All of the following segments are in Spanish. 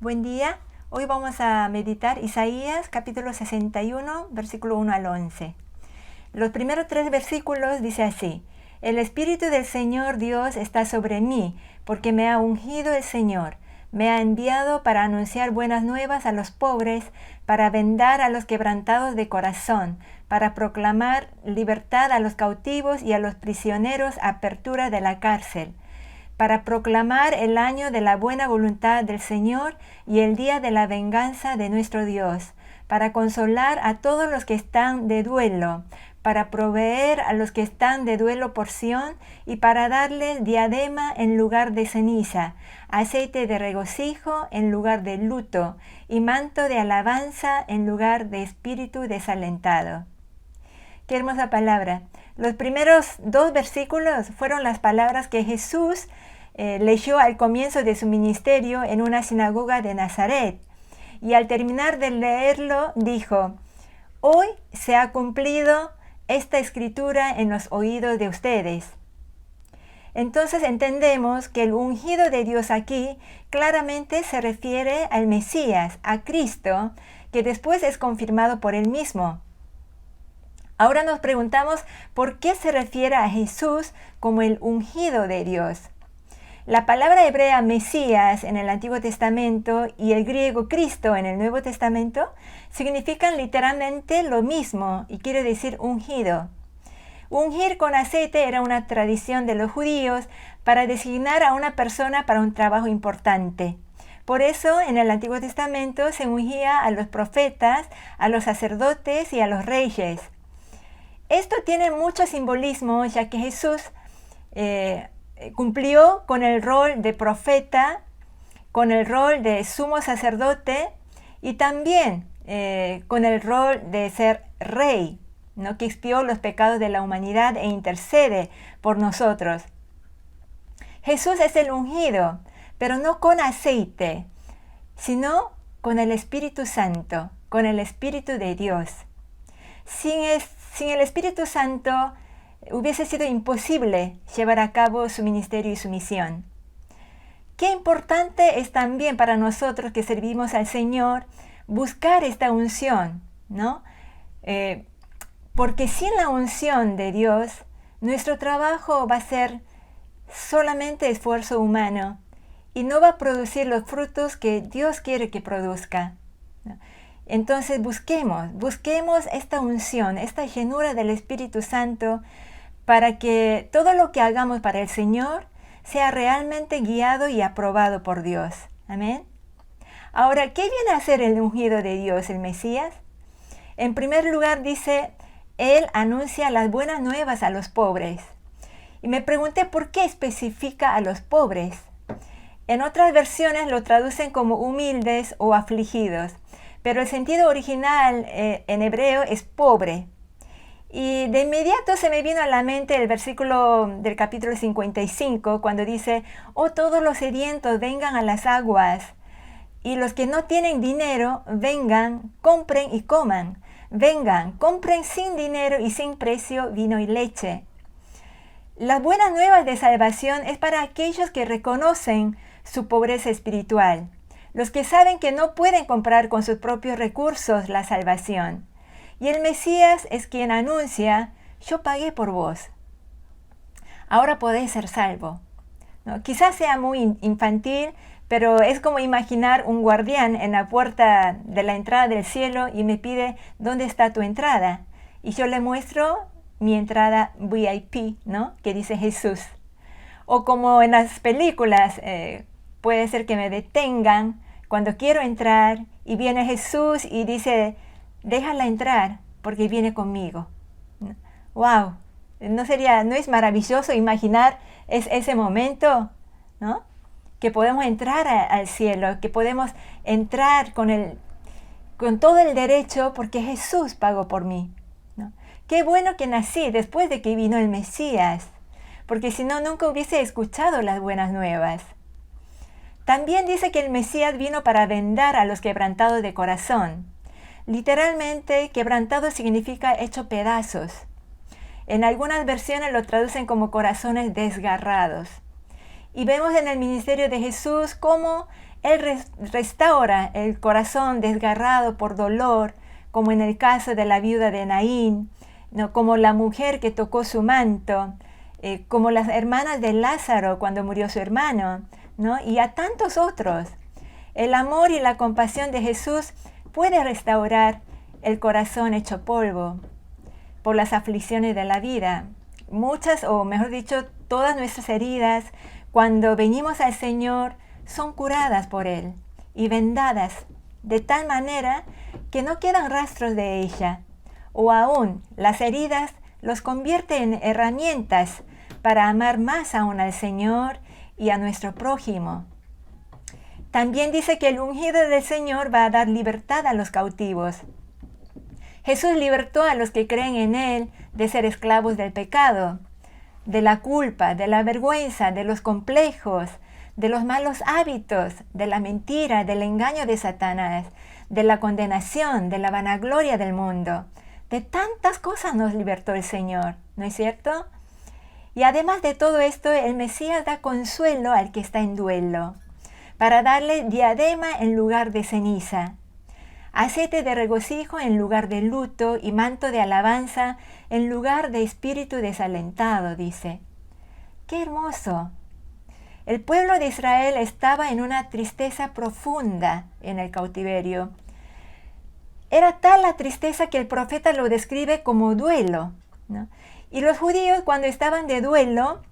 Buen día. Hoy vamos a meditar Isaías capítulo 61, versículo 1 al 11. Los primeros 3 versículos dice así: El Espíritu del Señor Dios está sobre mí, porque me ha ungido el Señor. Me ha enviado para anunciar buenas nuevas a los pobres, para vendar a los quebrantados de corazón, para proclamar libertad a los cautivos y a los prisioneros apertura de la cárcel, para proclamar el año de la buena voluntad del Señor y el día de la venganza de nuestro Dios, para consolar a todos los que están de duelo, para proveer a los que están de duelo porción y para darles diadema en lugar de ceniza, aceite de regocijo en lugar de luto y manto de alabanza en lugar de espíritu desalentado. Qué hermosa palabra. Los primeros 2 versículos fueron las palabras que Jesús leyó al comienzo de su ministerio en una sinagoga de Nazaret. Y al terminar de leerlo dijo: Hoy se ha cumplido esta escritura en los oídos de ustedes. Entonces entendemos que el ungido de Dios aquí claramente se refiere al Mesías, a Cristo, que después es confirmado por él mismo. Ahora nos preguntamos por qué se refiere a Jesús como el ungido de Dios. La palabra hebrea Mesías en el Antiguo Testamento y el griego Cristo en el Nuevo Testamento significan literalmente lo mismo y quiere decir ungido. Ungir con aceite era una tradición de los judíos para designar a una persona para un trabajo importante. Por eso en el Antiguo Testamento se ungía a los profetas, a los sacerdotes y a los reyes. Esto tiene mucho simbolismo, ya que Jesús cumplió con el rol de profeta, con el rol de sumo sacerdote y también con el rol de ser rey, ¿no? Que expió los pecados de la humanidad e intercede por nosotros. Jesús es el ungido, pero no con aceite, sino con el Espíritu Santo, con el Espíritu de Dios. Sin el Espíritu Santo hubiese sido imposible llevar a cabo su ministerio y su misión. Qué importante es también para nosotros que servimos al Señor buscar esta unción, ¿no? Porque sin la unción de Dios, nuestro trabajo va a ser solamente esfuerzo humano y no va a producir los frutos que Dios quiere que produzca, ¿no? Entonces busquemos esta unción, esta llenura del Espíritu Santo para que todo lo que hagamos para el Señor sea realmente guiado y aprobado por Dios. Amén. Ahora, ¿qué viene a hacer el ungido de Dios, el Mesías? En primer lugar dice, Él anuncia las buenas nuevas a los pobres. Y me pregunté por qué especifica a los pobres. En otras versiones lo traducen como humildes o afligidos, pero el sentido original en hebreo es pobre. Y de inmediato se me vino a la mente el versículo del capítulo 55, cuando dice: Oh, todos los sedientos vengan a las aguas, y los que no tienen dinero, vengan, compren y coman. Vengan, compren sin dinero y sin precio vino y leche. Las buenas nuevas de salvación es para aquellos que reconocen su pobreza espiritual, los que saben que no pueden comprar con sus propios recursos la salvación. Y el Mesías es quien anuncia: yo pagué por vos, ahora podéis ser salvo, ¿no? Quizás sea muy infantil, pero es como imaginar un guardián en la puerta de la entrada del cielo y me pide: ¿dónde está tu entrada? Y yo le muestro mi entrada VIP, ¿no? Que dice Jesús. O como en las películas, puede ser que me detengan cuando quiero entrar y viene Jesús y dice: déjala entrar porque viene conmigo. ¡Wow! ¿No es maravilloso imaginar ese momento, ¿no? Que podemos entrar al cielo, que podemos entrar con todo el derecho porque Jesús pagó por mí, ¿no? Qué bueno que nací después de que vino el Mesías, porque si no, nunca hubiese escuchado las buenas nuevas. También dice que el Mesías vino para vendar a los quebrantados de corazón. Literalmente, quebrantado significa hecho pedazos. En algunas versiones lo traducen como corazones desgarrados. Y vemos en el ministerio de Jesús cómo Él restaura el corazón desgarrado por dolor, como en el caso de la viuda de Naín, ¿no? Como la mujer que tocó su manto, como las hermanas de Lázaro cuando murió su hermano, ¿no? Y a tantos otros. El amor y la compasión de Jesús puede restaurar el corazón hecho polvo por las aflicciones de la vida. Muchas, o mejor dicho, todas nuestras heridas, cuando venimos al Señor, son curadas por Él y vendadas de tal manera que no quedan rastros de ella. O aún, las heridas los convierte en herramientas para amar más aún al Señor y a nuestro prójimo. También dice que el ungido del Señor va a dar libertad a los cautivos. Jesús libertó a los que creen en Él de ser esclavos del pecado, de la culpa, de la vergüenza, de los complejos, de los malos hábitos, de la mentira, del engaño de Satanás, de la condenación, de la vanagloria del mundo. De tantas cosas nos libertó el Señor, ¿no es cierto? Y además de todo esto, el Mesías da consuelo al que está en duelo, para darle diadema en lugar de ceniza, aceite de regocijo en lugar de luto y manto de alabanza en lugar de espíritu desalentado, dice. ¡Qué hermoso! El pueblo de Israel estaba en una tristeza profunda en el cautiverio. Era tal la tristeza que el profeta lo describe como duelo, ¿no? Y los judíos, cuando estaban de duelo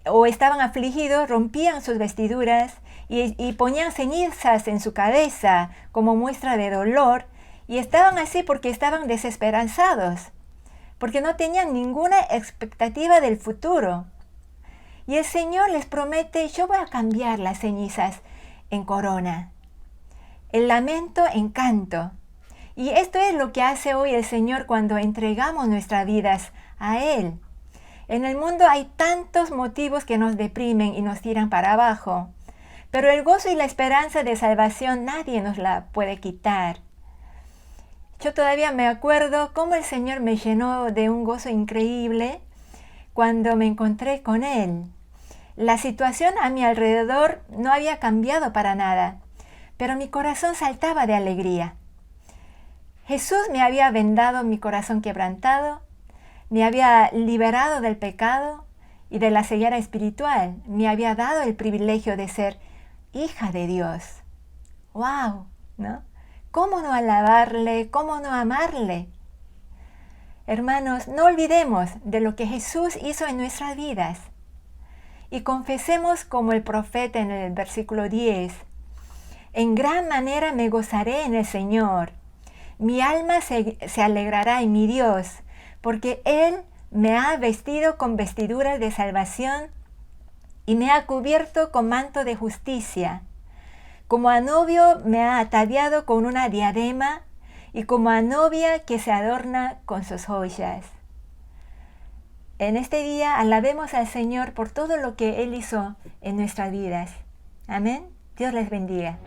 o estaban afligidos, rompían sus vestiduras y ponían cenizas en su cabeza como muestra de dolor, y estaban así porque estaban desesperanzados, porque no tenían ninguna expectativa del futuro. Y el Señor les promete: yo voy a cambiar las cenizas en corona, el lamento en canto. Y esto es lo que hace hoy el Señor cuando entregamos nuestras vidas a Él. En el mundo hay tantos motivos que nos deprimen y nos tiran para abajo, pero el gozo y la esperanza de salvación nadie nos la puede quitar. Yo todavía me acuerdo cómo el Señor me llenó de un gozo increíble cuando me encontré con Él. La situación a mi alrededor no había cambiado para nada, pero mi corazón saltaba de alegría. Jesús me había vendado mi corazón quebrantado, me había liberado del pecado y de la ceguera espiritual, me había dado el privilegio de ser hija de Dios. ¡Wow! ¿No? ¿Cómo no alabarle? ¿Cómo no amarle? Hermanos, no olvidemos de lo que Jesús hizo en nuestras vidas y confesemos como el profeta en el versículo 10: en gran manera me gozaré en el Señor. Mi alma se alegrará en mi Dios, porque Él me ha vestido con vestiduras de salvación y me ha cubierto con manto de justicia. Como a novio me ha ataviado con una diadema y como a novia que se adorna con sus joyas. En este día alabemos al Señor por todo lo que Él hizo en nuestras vidas. Amén. Dios les bendiga.